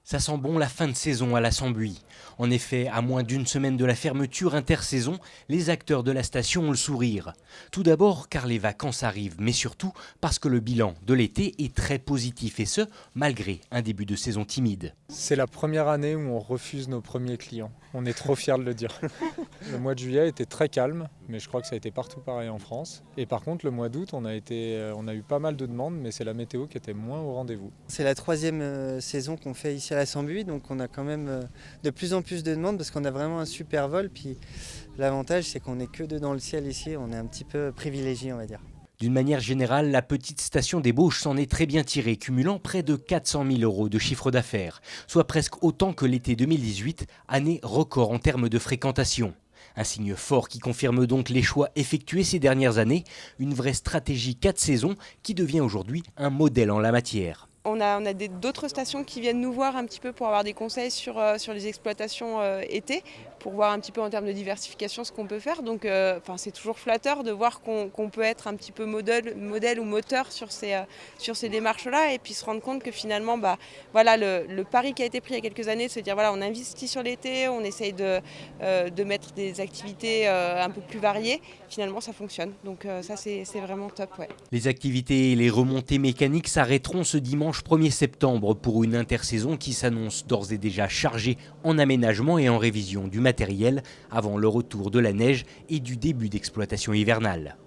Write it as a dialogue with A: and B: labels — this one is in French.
A: Ça sent bon la fin de saison à la Sambuy. En effet, à moins d'une semaine de la fermeture intersaison, les acteurs de la station ont le sourire. Tout d'abord car les vacances arrivent, mais surtout parce que le bilan de l'été est très positif et ce, malgré un début de saison timide.
B: C'est la première année où on refuse nos premiers clients. On est trop fiers de le dire. Le mois de juillet était très calme, mais je crois que ça a été partout pareil en France. Et par contre, le mois d'août, on a eu pas mal de demandes, mais c'est la météo qui était moins au rendez-vous.
C: C'est la troisième saison qu'on fait ici à la Sambuy, donc on a quand même de plus en plus de demandes parce qu'on a vraiment un super vol. Puis l'avantage, c'est qu'on n'est que deux dans le ciel ici, on est un petit peu privilégié, on va dire.
A: D'une manière générale, la petite station des Bauges s'en est très bien tirée, cumulant près de 400 000 € de chiffre d'affaires, soit presque autant que l'été 2018, année record en termes de fréquentation. Un signe fort qui confirme donc les choix effectués ces dernières années, une vraie stratégie 4 saisons qui devient aujourd'hui un modèle en la matière.
D: On a d'autres stations qui viennent nous voir un petit peu pour avoir des conseils sur les exploitations été, pour voir un petit peu en termes de diversification ce qu'on peut faire. Donc c'est toujours flatteur de voir qu'on peut être un petit peu modèle ou moteur sur ces démarches-là et puis se rendre compte que finalement le pari qui a été pris il y a quelques années, de se dire voilà, on investit sur l'été, on essaye de mettre des activités un peu plus variées, finalement ça fonctionne. Donc ça c'est vraiment top. Ouais.
A: Les activités et les remontées mécaniques s'arrêteront ce dimanche 1er septembre pour une intersaison qui s'annonce d'ores et déjà chargée en aménagement et en révision du matériel avant le retour de la neige et du début d'exploitation hivernale.